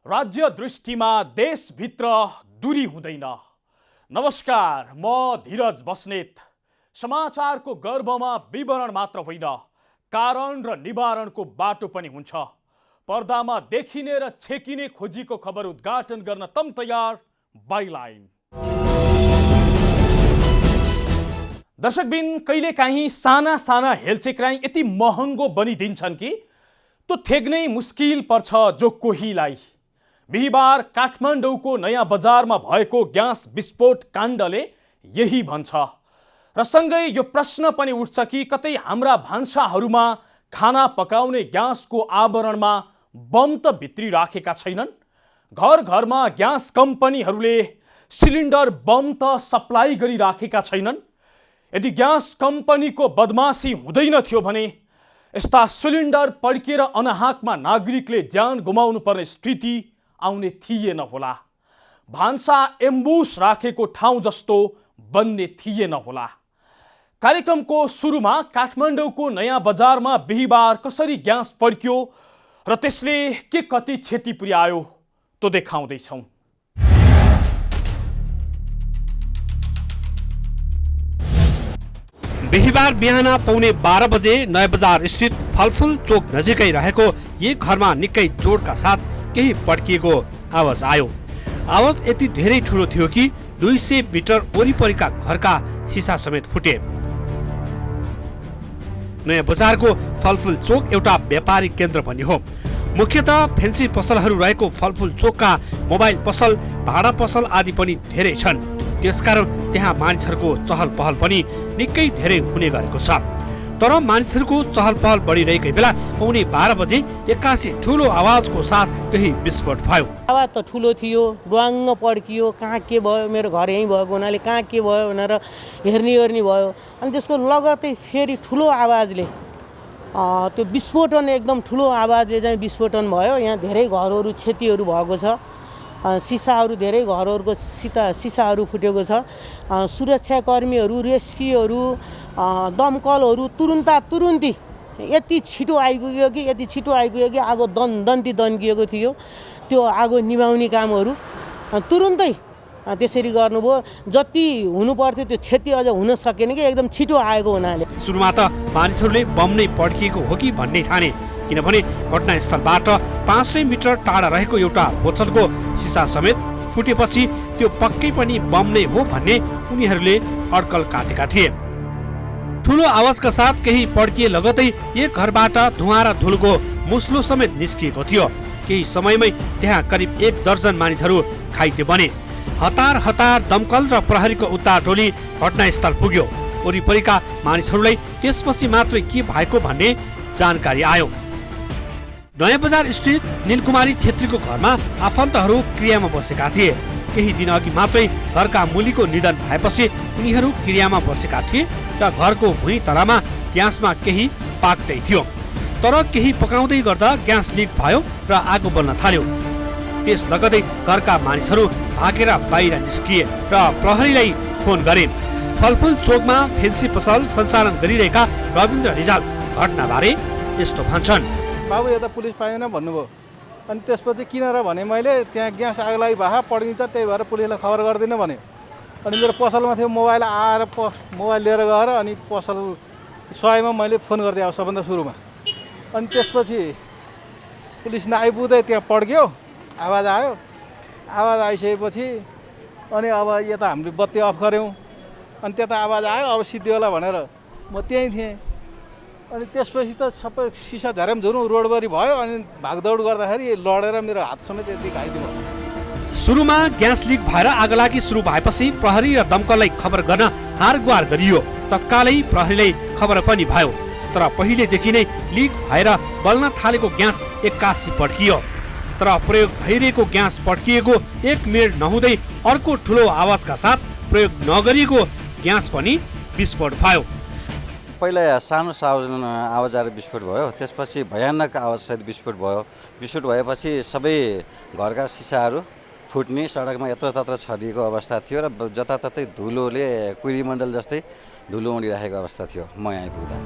राज्य दृष्टिमा देशभित्र दूरी हुँदैन। नमस्कार, म धीरज बस्नेत। समाचारको गर्भमा विवरण मात्र होइन, कारण र निवारणको बाटो पनि हुन्छ। पर्दामा देखिने र छेकिने खोजीको खबर उद्घाटन गर्न तम तयार बाइलाइन। दर्शकबिन, कहिलेकाहीँ साना साना हेलचेक्राइ यति महँगो बनिदिन्छन् कि त्यो थेग्नै मुस्किल पर्छ जो कोहीलाई। बिहिबार काठमाडौँको नयाँ बजारमा भएको ग्यास विस्फोट काण्डले यही भन्छ र सँगै यो प्रश्न पनि उठ्छ कि कतै हाम्रा भान्साहरूमा खाना पकाउने ग्यासको आवरणमा बम त भित्रिराखेका छैनन्? घर घरमा ग्यास कम्पनीहरूले सिलिन्डर बम त सप्लाई गरिराखेका छैनन्? यदि ग्यास कम्पनीको बदमासी हुँदैन थियो भने यस्ता सिलिन्डर पड्किएर अनाहकमा नागरिकले ज्यान गुमाउनु पर्ने स्थिति आउने थिएन होला। भान्सा एम्बुस राखेको ठाउँ जस्तो बन्ने थिएन होला। कार्यक्रमको सुरुमा काठमाडौँको नयाँ बजारमा बिहिबार कसरी ग्यास पड्क्यो र त्यसले के कति क्षति पुर्यायो त्यो देखाउँदैछौँ। बिहिबार बिहान पौने 12 बजे नयाँ बजार स्थित फलफुल चोक नजिकै रहेको एक घरमा निकै जोडका साथ केही पड्किएको आवाज आयो। आवाज यति धेरै ठुलो थियो कि 200 मिटर वरिपरिका घरका सिसा समेत फुटे। नयाँ बजारको फलफुल चोक एउटा व्यापारिक केन्द्र पनि हो। मुख्यतः फेन्सी पसलहरू रहेको फलफुल चोकका मोबाइल पसल, भाडा पसल आदि पनि धेरै छन्। त्यसकारण त्यहाँ मानिसहरूको चहल पहल पनि निकै धेरै हुने गरेको छ। तर मानिसहरूको चहल पहल बढिरहेकै बेला पौने 12 बजे एक्कासी ठुलो आवाजको साथ केही विस्फोट भयो। आवाज त ठुलो थियो, ड्वाङ्ग पड्कियो। कहाँ के भयो, मेरो घर यहीँ भएको हुनाले कहाँ के भयो भनेर हेर्ने भयो। अनि त्यसको लगत्तै फेरि ठुलो आवाजले त्यो विस्फोटन, एकदम ठुलो आवाजले चाहिँ विस्फोटन भयो। यहाँ धेरै घरहरू क्षतिहरू भएको छ। सिसाहरू, धेरै घरहरूको सिसाहरू फुटेको छ। सुरक्षाकर्मीहरू, रेस्क्युहरू, दमकलहरू तुरुन्ती यति छिटो आइपुग्यो कि आगो दन्ती दन्किएको थियो। त्यो आगो निभाउने कामहरू तुरुन्तै त्यसरी गर्नुभयो। जति हुनुपर्थ्यो त्यो क्षति अझ हुन सकेन कि एकदम छिटो आएको हुनाले। सुरुमा त मानिसहरूले बम नै पड्किएको हो कि भन्ने ठाने, किनभने घटनास्थलबाट 500 मिटर टाढा रहेको एउटा बोतलको सिसा समेत फुटेपछि त्यो पक्कै पनि बम नै हो भन्ने उनीहरूले अड्कल काटेका थिए। ठुलो आवाजका साथ केही पड्किए लगतै एक घरबाट धुवाँ र धुलोको मुस्लो समेत निस्किएको थियो। केही समयमै त्यहाँ करिब 1 दर्जन मानिसहरू घाइते बने। हतार दमकल र प्रहरीको उद्धार टोली घटनास्थल पुग्यो। वरिपरिका मानिसहरूलाई त्यसपछि मात्रै के भएको भन्ने जानकारी आयो। नयाँ बजार स्थित नीलकुमारी छेत्रीको घरमा आफन्तहरू क्रियामा बसेका थिए। केही दिन अघि मात्रै घरका मुलीको निधन भएपछि उनीहरू क्रियामा बसेका थिए र घरको भुइँ तलामा ग्यासमा केही पाक्दै थियो। तर केही पकाउँदै गर्दा ग्यास लिक भयो र आगो बल्न थाल्यो। त्यस लगतै घरका मानिसहरू भागेर बाहिर निस्किए र प्रहरीलाई फोन गरे। फलफुल चोकमा फेन्सी पसल सञ्चालन गरिरहेका रविन्द्र रिजाल घटनाबारे यस्तो भन्छन्। बाबु यता पुलिस पाएन भन्नुभयो। अनि त्यसपछि किन र भने मैले त्यहाँ ग्यास आगो लागि भए पड्किन्छ, त्यही भएर पुलिसलाई खबर गर्दिनँ भने। अनि मेरो पसलमा थियो मोबाइल, आएर मोबाइल लिएर गएर अनि पसल सयमा मैले फोन गरिदिएँ सबभन्दा सुरुमा। अनि त्यसपछि पुलिस नआइपुग्दै त्यहाँ पड्क्यो, आवाज आयो। आवाज आइसकेपछि अनि अब यता हामीले बत्ती अफ गऱ्यौँ। अनि त्यता आवाज आयो, अब सिद्धियो होला भनेर म त्यहीँ थिएँ। अनि त्यसपछि त सबै सिसा झर्यामझुरुम रोडभरि भयो। अनि भागदौड गर्दाखेरि लडेर मेरो हात समेत यति घाइदियो। सुरुमा ग्यास लिक भएर आगोलागी सुरु भएपछि प्रहरी र दमकललाई खबर गर्न हारगुहार गरियो। तत्कालै प्रहरीलाई खबर पनि भयो। तर पहिलेदेखि नै लिक भएर बल्न थालेको ग्यास एक्कासी पड्कियो। तर प्रयोग भइरहेको ग्यास पड्किएको 1 मिनेट नहुँदै अर्को ठुलो आवाजका साथ प्रयोग नगरिएको ग्यास पनि विस्फोट भयो। पहिला सानो आवाज आएर विस्फोट भयो। त्यसपछि भयानक आवाजसहित विस्फोट भयो। विस्फोट भएपछि सबै घरका सिसाहरू फुट्ने, सडकमा यत्रतत्र छरिएको अवस्था थियो र जताततै धुलोले कुरीमण्डल जस्तै धुलो उडिरहेको अवस्था थियो म यहाँ आइपुग्दा।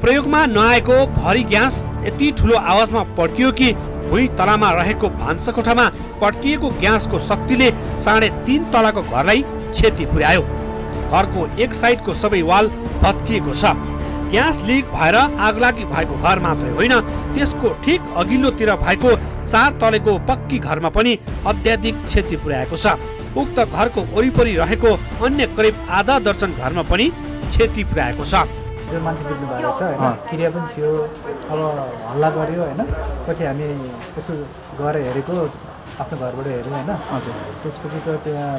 प्रयोगमा नआएको भरी ग्यास यति ठुलो आवाजमा पड्कियो कि भुइँ तलामा रहेको भान्साकोठामा पड्किएको ग्यासको शक्तिले 3.5 तलाको घरलाई क्षति पुर्यायो। घरको एक साइडको सबै वाल भत्किएको छ। ग्यास लिक भएर आगलागी भएको घर मात्रै होइन, त्यसको ठिक अघिल्लोतिर भएको 4 तलेको पक्की घरमा पनि अत्याधिक क्षति पुर्याएको छ। उक्त घरको वरिपरि रहेको अन्य करिब आधा दर्जन घरमा पनि क्षति पुर्याएको छ। जो मान्छे बित्नु भएको छ होइन, क्रिया पनि थियो, अब हल्ला गऱ्यो होइन, पछि हामी यसो गएर हेरेको, आफ्नो घरबाट हेऱ्यो होइन। हजुर, त्यसपछि त त्यहाँ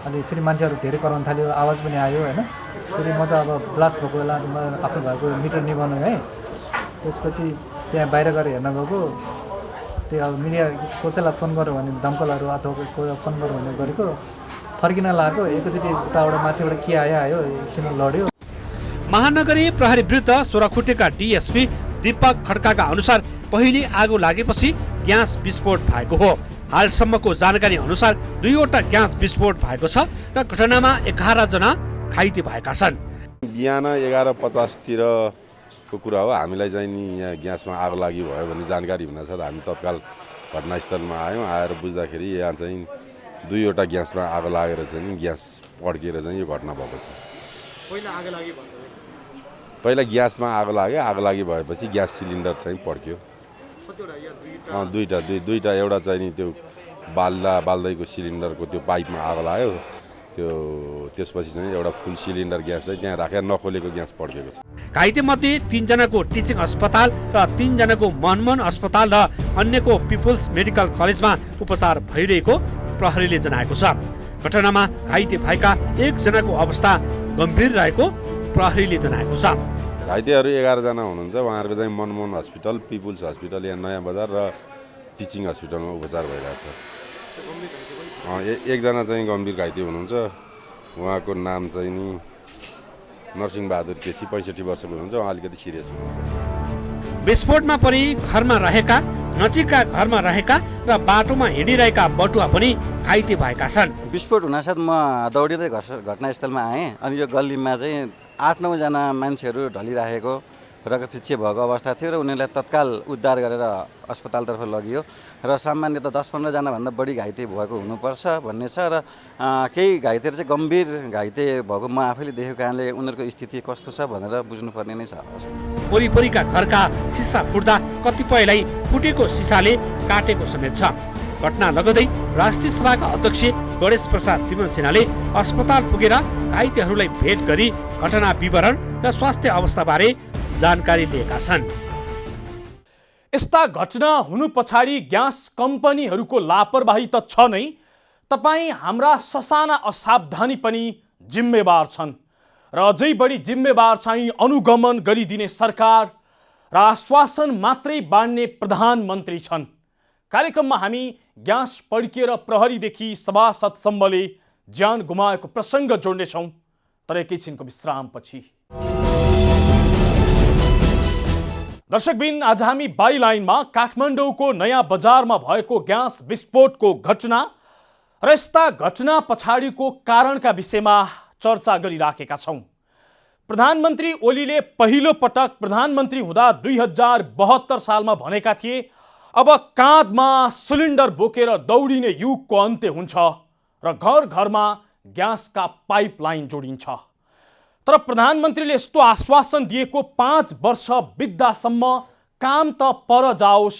अलि फेरि मान्छेहरू धेरै कराउन थाल्यो, आवाज पनि आयो होइन। फेरि म त अब ब्लास्ट भएको बेला म आफ्नो घरको मिटर निभाउनु है, त्यसपछि त्यहाँ बाहिर गएर हेर्न गएको, त्यो अब मिडिया कसैलाई फोन गर्यो भने दमकलहरू अथवा कोही फोन गर्यो भने गरेको, फर्किन लागेको, एकैचोटि उताबाट माथिबाट के आयो एकछिन लड्यो। महानगरीय प्रहरी विरुद्ध सोह्रखुट्टेका डीएसपी दीपक खड्काका अनुसार पहिले आगो लागेपछि ग्यास विस्फोट भएको हो। हालसम्मको जानकारी अनुसार 2वटा ग्यास विस्फोट भएको छ र घटनामा 11 जना घाइते भएका छन्। बिहान 11:50 कुरा हो। हामीलाई चाहिँ नि यहाँ ग्यासमा आगो लागि भयो भन्ने जानकारी हुन छ, हामी तत्काल घटनास्थलमा आयौँ। आएर बुझ्दाखेरि यहाँ चाहिँ 2वटा ग्यासमा आगो लागेर चाहिँ नि ग्यास पड्किएर चाहिँ यो घटना भएको छ। पहिला ग्यासमा आगो लाग्यो, आगो लागि भएपछि ग्यास सिलिन्डर चाहिँ पड्क्यो। दुईटा एउटा चाहिँ नि त्यो बाल्दैको सिलिन्डरको त्यो पाइपमा आगो लाग्यो, त्यसपछि चाहिँ एउटा फुल सिलिन्डर ग्यास चाहिँ त्यहाँ राखेर नखोलेको ग्यास पड्केको छ। घाइते मध्ये 3 जनाको टिचिङ अस्पताल र 3 जनाको मनमोहन अस्पताल र अन्यको पिपुल्स मेडिकल कलेजमा उपचार भइरहेको प्रहरीले जनाएको छ। घटनामा घाइते भएका 1 जनाको अवस्था गम्भीर रहेको प्रहरीले जनाएको छ। घाइतेहरू 11 जना हुनुहुन्छ। उहाँहरूको चाहिँ मनमोहन हस्पिटल, पिपुल्स हस्पिटल यहाँ नयाँ बजार र टिचिङ हस्पिटलमा उपचार भइरहेको छ। 1 जना चाहिँ गम्भीर घाइते हुनुहुन्छ। उहाँको नाम चाहिँ नि नरसिंहबहादुर केसी, 65 वर्षको हुनुहुन्छ। उहाँ अलिकति सिरियस हुनुहुन्छ। विस्फोटमा परि घरमा रहेका, नजिकका घरमा रहेका र बाटोमा हिँडिरहेका बटुवा पनि घाइते भएका छन्। विस्फोट हुनासाथ म दौडिँदै घटनास्थलमा आएँ, अनि यो गल्लीमा चाहिँ 8-9 जना मान्छेहरू ढलिराखेको रगतपिच्छे भएको अवस्था थियो र उनीहरूलाई तत्काल उद्धार गरेर अस्पतालतर्फ लगियो र सामान्यतः 10-15 जनाभन्दा बढी घाइते भएको हुनुपर्छ भन्ने छ र केही घाइतेहरू चाहिँ गम्भीर घाइते भएको म आफैले देखेको कारणले उनीहरूको स्थिति कस्तो छ भनेर बुझ्नुपर्ने नै छ। वरिपरिका घरका सिसा फुट्दा कतिपयलाई फुटेको सिसाले काटेको समेत छ। घटना लगदै राष्ट्रिय सभाका अध्यक्ष गणेश प्रसाद तिमनसेनाले अस्पताल पुगेर घाइतेहरूलाई भेट गरी घटना विवरण र स्वास्थ्य अवस्थाबारे जानकारी लिएका छन्। यस्ता घटना हुनु पछाडि ग्यास कम्पनीहरूको लापरवाही त छ नै, तपाईँ हाम्रा ससाना असावधानी पनि जिम्मेवार छन् र अझै बढी जिम्मेवार चाहिँ अनुगमन गरिदिने सरकार र आश्वासन मात्रै बाँड्ने प्रधानमन्त्री छन्। कार्यक्रममा हामी ग्यास पड्किएर प्रहरीदेखि सभासदसम्मले ज्यान गुमाएको प्रसङ्ग जोड्नेछौँ, तर एकैछिनको विश्रामपछि। दर्शकबिन, आज हामी बाइलाइनमा काठमाडौँको नयाँ बजारमा भएको ग्यास विस्फोटको घटना र यस्ता घटना पछाडिको कारणका विषयमा चर्चा गरिराखेका छौँ। प्रधानमन्त्री ओलीले पहिलो पटक प्रधानमन्त्री हुँदा 2072 सालमा भनेका थिए, अब काँधमा सिलिन्डर बोकेर दौडिने युगको अन्त्य हुन्छ र घर घरमा ग्यासका पाइपलाइन जोडिन्छ। तर प्रधानमन्त्रीले यस्तो आश्वासन दिएको 5 वर्ष बित्दासम्म काम त पर जाओस्,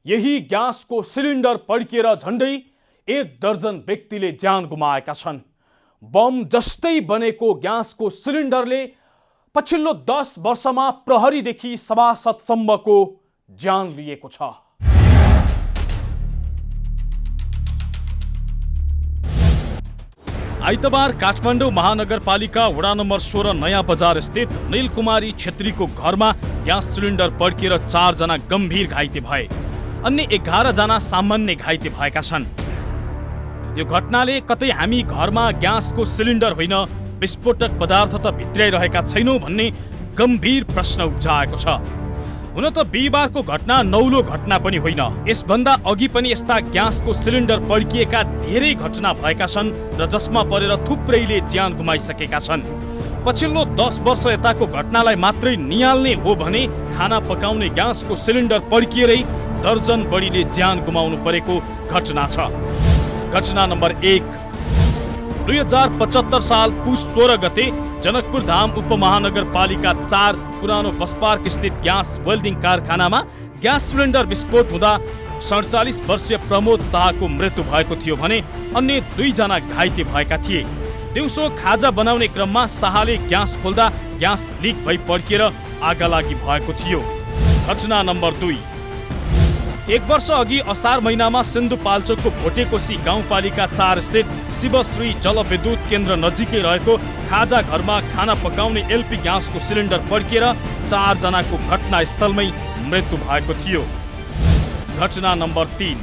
यही ग्यासको सिलिन्डर पड्किएर झन्डै 1 दर्जन व्यक्तिले ज्यान गुमाएका छन्। बम जस्तै बनेको ग्यासको सिलिन्डरले पछिल्लो 10 वर्षमा प्रहरीदेखि सभासदसम्मको ज्यान लिएको छ। आइतबार काठमाडौँ महानगरपालिका वडा नम्बर 16 नयाँ बजार स्थित नीलकुमारी छेत्रीको घरमा ग्यास सिलिन्डर पड्किएर 4 जना गम्भीर घाइते भए, अन्य 11 जना सामान्य घाइते भएका छन्। यो घटनाले कतै हामी घरमा ग्यासको सिलिन्डर होइन विस्फोटक पदार्थ त भित्र्याइरहेका छैनौँ भन्ने गम्भीर प्रश्न उब्जाएको छ। हुन त बिहिबारको घटना नौलो घटना पनि होइन, यसभन्दा अघि पनि यस्ता ग्यासको सिलिन्डर पड्किएका धेरै घटना भएका छन् र जसमा परेर थुप्रैले ज्यान गुमाइसकेका छन्। पछिल्लो 10 वर्ष यताको घटनालाई मात्रै नियाल्ने हो भने खाना पकाउने ग्यासको सिलिन्डर पड्किएरै दर्जन बढीले ज्यान गुमाउनु परेको घटना छ। घटना नम्बर 1, 2075 साल पुस 16 गते जनकपुर धाम उपमहानगरपालिका 4 पुरानो बस पार्क स्थित ग्यास वेल्डिङ कारखानामा ग्यास सिलिन्डर विस्फोट हुँदा 47 वर्षीय प्रमोद शाहको मृत्यु भएको थियो भने अन्य 2 जना घाइते भएका थिए। दिउँसो खाजा बनाउने क्रममा शाहले ग्यास खोल्दा ग्यास लिक भई पड्किएर आगलागी भएको थियो। घटना नम्बर 2, 1 वर्ष अघि असार महिनामा सिन्धुपाल्चोकको भोटेकोशी गाउँपालिका 4 स्थित शिवश्री जलविद्युत केन्द्र नजिकै रहेको खाजा घरमा खाना पकाउने एलपी ग्यासको सिलिन्डर पड्किएर 4 जनाको घटनास्थलमै मृत्यु भएको थियो। घटना नम्बर 3,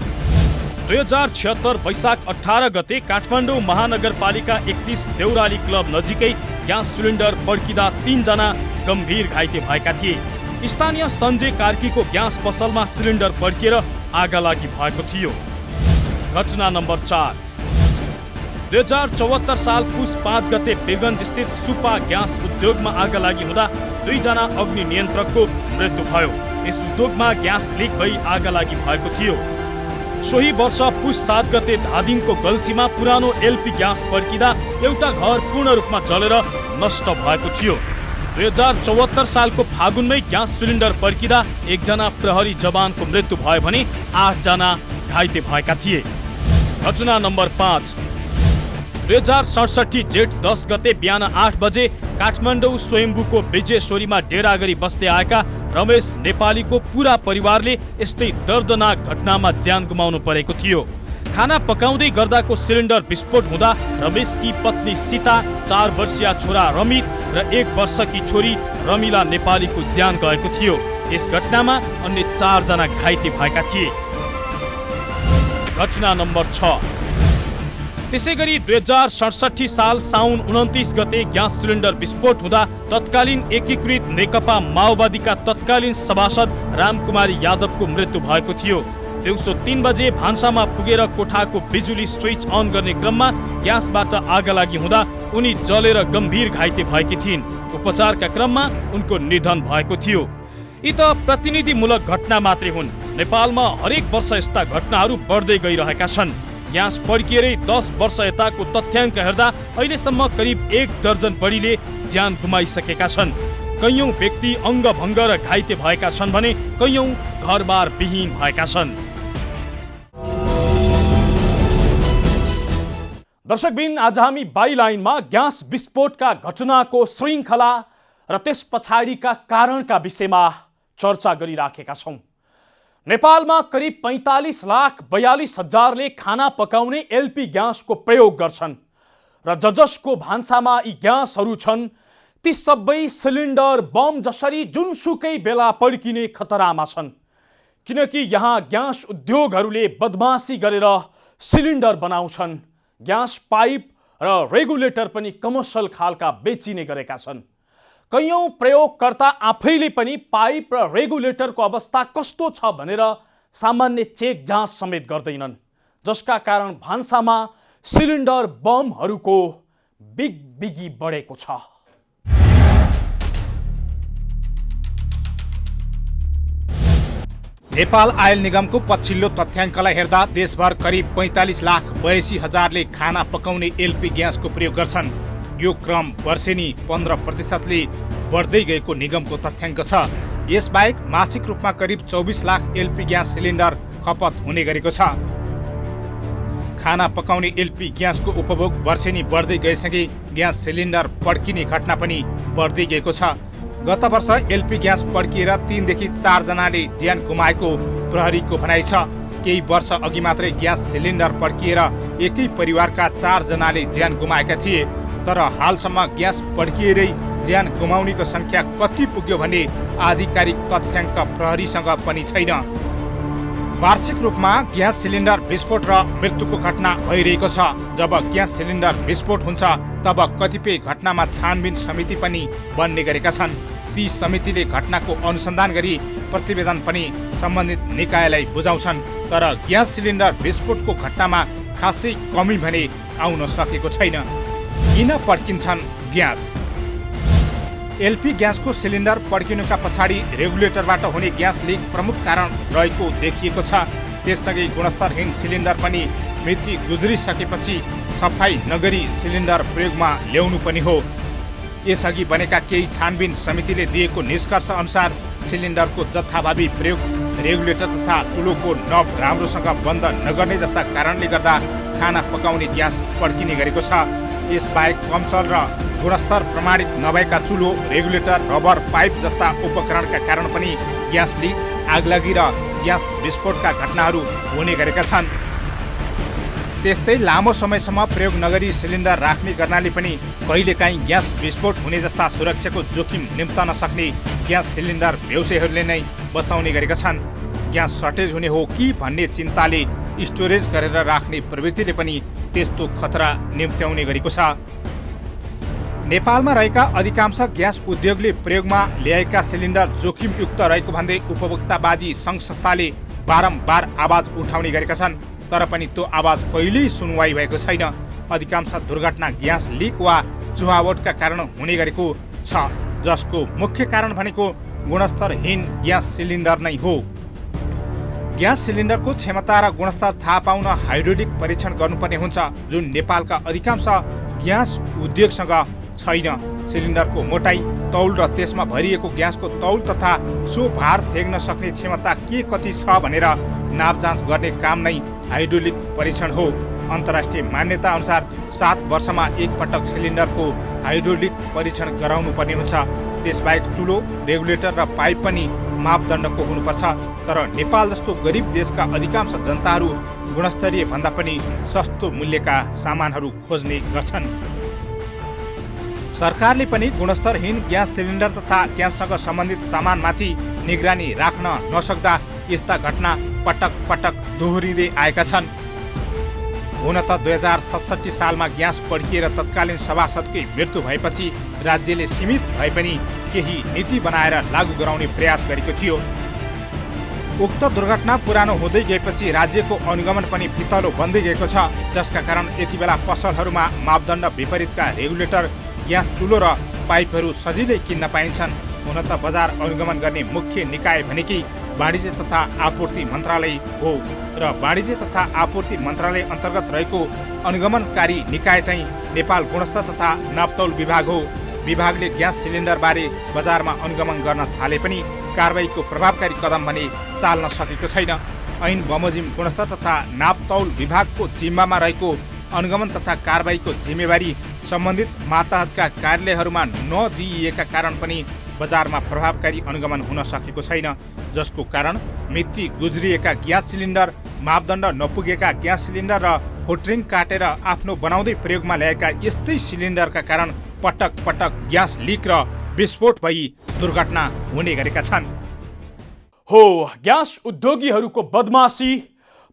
2076 वैशाख 18 गते काठमाडौँ महानगरपालिका 31 देउराली क्लब नजिकै ग्यास सिलिन्डर पड्किँदा 3 जना गम्भीर घाइते भएका थिए। स्थानीय सञ्जय कार्कीको ग्यास पसलमा सिलिन्डर पड्किएर आगलागी भएको थियो। घटना नम्बर 4, 2074 साल पुस 5 गते बेगन्ज स्थित सुपा ग्यास उद्योगमा आगलागी हुँदा 2 जना अग्नि नियन्त्रकको मृत्यु भयो। यस उद्योगमा ग्यास लिक भई आगलागी भएको थियो। सोही वर्ष पुस 7 गते धादिङको गल्छीमा पुरानो एलपी ग्यास पड्किँदा एउटा घर पूर्ण रूपमा जलेर नष्ट भएको थियो। 2074 सालको फागुनमै ग्यास सिलिन्डर पड्किँदा 1 जना प्रहरी जवानको मृत्यु भयो भने 8 जना घाइते भएका थिए। घटना नम्बर 5, 2067 जेठ 10 गते बिहान 8 बजे काठमाडौँ स्वयम्भूको विजयश्वरीमा डेरा गरी बस्दै आएका रमेश नेपालीको पुरा परिवारले यस्तै दर्दनाक घटनामा ज्यान गुमाउनु परेको थियो। खाना पकाउँदै गर्दाको सिलिन्डर विस्फोट हुँदा रमेशकी पत्नी सीता, 4 वर्षीय छोरा रमित र 1 वर्षकी छोरी रमिला नेपालीको ज्यान गएको थियो। यस घटनामा अन्य 4 जना घाइते भएका थिए। घटना नम्बर 6, त्यसैगरी 2067 साल साउन 29 गते ग्यास सिलिन्डर विस्फोट हुँदा तत्कालीन एकीकृत नेकपा माओवादीका तत्कालीन सभासद रामकुमारी यादवको मृत्यु भएको थियो। दिउँसो 3 बजे भान्सामा पुगेर कोठाको बिजुली स्विच अन गर्ने क्रममा ग्यासबाट आगलागी हुँदा उनी जलेर गम्भीर घाइते भएकी थिइन्। उपचारका क्रममा उनको निधन भएको थियो। यी त प्रतिनिधिमूलक घटना मात्रै हुन्। नेपालमा हरेक वर्ष यस्ता घटनाहरू बढ्दै गइरहेका छन्। ग्यास पड्किएरै 10 वर्ष यताको तथ्याङ्क हेर्दा अहिलेसम्म करिब 1 दर्जन बढीले ज्यान गुमाइसकेका छन्। कैयौं व्यक्ति अङ्गभङ्ग र घाइते भएका छन् भने कैयौं घरबार विहीन भएका छन्। दर्शकबिन, आज हामी बाइलाइनमा ग्यास विस्फोटका घटनाको श्रृङ्खला र त्यस पछाडिका कारणका विषयमा चर्चा गरिराखेका छौँ। नेपालमा करिब 45,42,000ले खाना पकाउने एलपी ग्यासको प्रयोग गर्छन् र जसको भान्सामा यी ग्यासहरू छन् ती सबै सिलिन्डर बम जसरी जुनसुकै बेला पड्किने खतरामा छन्। किनकि यहाँ ग्यास उद्योगहरूले बदमासी गरेर सिलिन्डर बनाउँछन्। ग्यास पाइप र रेगुलेटर पनि कमर्सियल खालका बेचिने गरेका छन्। कैयौं प्रयोगकर्ता आफैले पनि पाइप र रेगुलेटरको अवस्था कस्तो छ भनेर सामान्य चेक जाँच समेत गर्दैनन्, जसका कारण भान्सामा सिलिन्डर बमहरूको बिगबिगी बढेको छ। नेपाल आयल निगमको पछिल्लो तथ्याङ्कलाई हेर्दा देशभर करिब 45,82,000ले खाना पकाउने एलपी ग्यासको प्रयोग गर्छन्। यो क्रम वर्षेनी 15%ले बढ्दै गएको निगमको तथ्याङ्क छ। यसबाहेक मासिक रूपमा करिब 24 लाख एलपी ग्यास सिलिन्डर खपत हुने गरेको छ। खाना पकाउने एलपी ग्यासको उपभोग वर्षेनी बढ्दै गएसँगै ग्यास सिलिन्डर पड्किने घटना पनि बढ्दै गएको छ। गत वर्ष एलपी ग्यास पड्किएर 3 देखि 4 जनाले ज्यान गुमाएको प्रहरीको भनाइ छ। केही वर्ष अघि मात्रै ग्यास सिलिन्डर पड्किएर एकै परिवारका 4 जनाले ज्यान गुमाएका थिए। तर हालसम्म ग्यास पड्किएरै ज्यान गुमाउनेको संख्या कति पुग्यो भन्ने आधिकारिक तथ्याङ्क प्रहरीसँग पनि छैन। वार्षिक रूपमा ग्यास सिलिन्डर विस्फोट र मृत्युको घटना भइरहेको छ। जब ग्यास सिलिन्डर विस्फोट हुन्छ तब कतिपय घटनामा छानबिन समिति पनि बन्ने गरेका छन्। ती समितिले घटनाको अनुसन्धान गरी प्रतिवेदन पनि सम्बन्धित निकायलाई बुझाउँछन्। तर ग्यास सिलिन्डर विस्फोटको घटनामा खासै कमी भने आउन सकेको छैन। किन पड्किन्छन् ग्यास? एलपी ग्यासको सिलिन्डर पड्किनुका पछाडि रेगुलेटरबाट हुने ग्यास लिक प्रमुख कारण रहेको देखिएको छ। त्यससँगै गुणस्तरहीन सिलिन्डर पनि मिति गुज्रिसकेपछि सफाई नगरी सिलिन्डर प्रयोगमा ल्याउनु पनि हो। यसअघि बनेका केही छानबिन समितिले दिएको निष्कर्ष अनुसार सिलिन्डरको जथाभावी प्रयोग, रेगुलेटर तथा चुलोको नब राम्रोसँग बन्द नगर्ने जस्ता कारणले गर्दा खाना पकाउने ग्यास पड्किने गरेको छ। यसबाहेक कमसल र गुणस्तर प्रमाणित नभएका चुलो, रेगुलेटर, रबर पाइप जस्ता उपकरणका कारण पनि ग्यास लिक, आगलागी र ग्यास विस्फोटका घटनाहरू हुने गरेका छन्। त्यस्तै लामो समयसम्म प्रयोग नगरी सिलिन्डर राख्ने गर्नाले पनि कहिलेकाहीँ ग्यास विस्फोट हुने जस्ता सुरक्षाको जोखिम निम्तन सक्ने ग्यास सिलिन्डर व्यवसायीहरूले नै बताउने गरेका छन्। ग्यास सर्टेज हुने हो कि भन्ने चिन्ताले स्टोरेज गरेर राख्ने प्रवृत्तिले पनि त्यस्तो खतरा निम्त्याउने गरेको छ। नेपालमा रहेका अधिकांश ग्यास उद्योगले प्रयोगमा ल्याएका सिलिन्डर जोखिमयुक्त रहेको भन्दै उपभोक्तावादी सङ्घ संस्थाले बारम्बार आवाज उठाउने गरेका छन्, तर पनि त्यो आवाज कहिल्यै सुनवाई भएको छैन। अधिकांश दुर्घटना ग्यास लिक वा चुहावटका कारण हुने गरेको छ, जसको मुख्य कारण भनेको गुणस्तरहीन ग्यास सिलिन्डर नै हो। ग्यास सिलिन्डरको क्षमता र गुणस्तर थाहा पाउन हाइड्रोलिक परीक्षण गर्नुपर्ने हुन्छ, जुन नेपालका अधिकांश ग्यास उद्योगसँग छैन। सिलिन्डरको मोटाई, तौल र त्यसमा भरिएको ग्यासको तौल तथा सो भार थेग्न सक्ने क्षमता के कति छ भनेर नापजाँच गर्ने काम नै हाइड्रोलिक परीक्षण हो। अन्तर्राष्ट्रिय मान्यता अनुसार 7 वर्षमा एकपटक सिलिन्डरको हाइड्रोलिक परीक्षण गराउनु पर्ने हुन्छ। त्यसबाहेक चुलो, रेगुलेटर र पाइप पनि मापदण्डको हुनुपर्छ। तर नेपाल जस्तो गरिब देशका अधिकांश जनताहरू गुणस्तरीय भन्दा पनि सस्तो मूल्यका सामानहरू खोज्ने गर्छन्। सरकारले पनि गुणस्तरहीन ग्यास सिलिन्डर तथा ग्याससँग सम्बन्धित सामानमाथि निगरानी राख्न नसक्दा यस्ता घटना पटक पटक दोहोरिँदै आएका छन्। हुन त 2067 सालमा ग्यास पड्किएर तत्कालीन सभासदकै मृत्यु भएपछि राज्यले सीमित भए पनि केही नीति बनाएर लागू गराउने प्रयास गरेको थियो। उक्त दुर्घटना पुरानो हुँदै गएपछि राज्यको अनुगमन पनि फितलो बन्दै गएको छ, जसका कारण यति बेला पसलहरूमा मापदण्ड विपरीतका रेगुलेटर, ग्यास चुलो र पाइपहरू सजिलै किन्न पाइन्छन्। हुन त बजार अनुगमन गर्ने मुख्य निकाय भनेकै वाणिज्य तथा आपूर्ति मन्त्रालय हो र वाणिज्य तथा आपूर्ति मन्त्रालय अन्तर्गत रहेको अनुगमनकारी निकाय चाहिँ नेपाल गुणस्तर तथा नापतौल विभाग हो। विभागले ग्यास सिलिन्डरबारे बजारमा अनुगमन गर्न थाले पनि कारबाहीको प्रभावकारी कदम भने चाल्न सकेको छैन। ऐन बमोजिम गुणस्तर तथा नापतौल विभागको जिम्मामा रहेको अनुगमन तथा कारबाहीको जिम्मेवारी सम्बन्धित मातहतका कार्यालयहरूमा नदिइएका कारण पनि बजारमा प्रभावकारी अनुगमन हुन सकेको छैन, जसको कारण मिति गुज्रिएका ग्यास सिलिन्डर, मापदण्ड नपुगेका ग्यास सिलिन्डर र फोट्रिङ काटेर आफ्नो बनाउँदै प्रयोगमा ल्याएका यस्तै सिलिन्डरका कारण पटक पटक ग्यास लिक र विस्फोट भई दुर्घटना हुने गरेका छन्। हो, ग्यास उद्योगीहरूको बदमासी,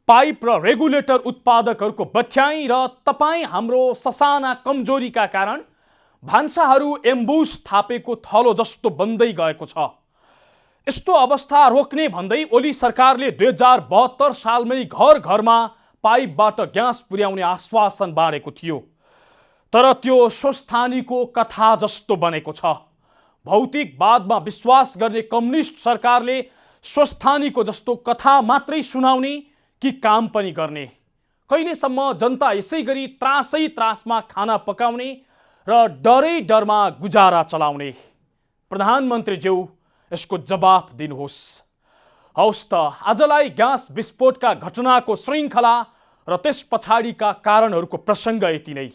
पाइप र रेगुलेटर उत्पादकहरूको बठ्याई र तपाईँ हाम्रो ससाना कमजोरीका कारण भान्साहरू एम्बुस थापेको थलो जस्तो बन्दै गएको छ। यस्तो अवस्था रोक्ने भन्दै ओली सरकारले 2072 सालमै घर घरमा पाइपबाट ग्यास पुर्याउने आश्वासन बाँडेको थियो, तर त्यो स्वस्थानीको कथा जस्तो बनेको छ। भौतिकवादमा विश्वास गर्ने कम्युनिस्ट सरकारले स्वस्थानीको जस्तो कथा मात्रै सुनाउने कि काम पनि गर्ने? कहिलेसम्म जनता यसै गरी त्रासै त्रासमा खाना पकाउने र डरै डरमा गुजारा चलाउने? प्रधानमन्त्रीज्यू, यसको जवाफ दिनुहोस्। हौस् त, आजलाई ग्यास विस्फोटका घटनाको श्रृङ्खला र त्यस पछाडिका कारणहरूको प्रसङ्ग यति नै।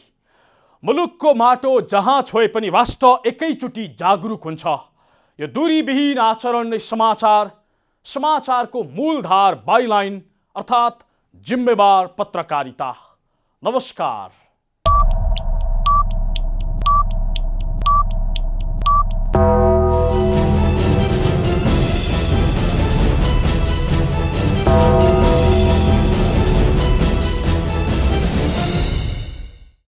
मुलुकको माटो जहाँ छोए पनि राष्ट्र एकैचोटि जागरुक हुन्छ। यो दूरीविहीन आचरण नै समाचारको मूलधार बाइलाइन अर्थात् जिम्मेवार पत्रकारिता। नमस्कार।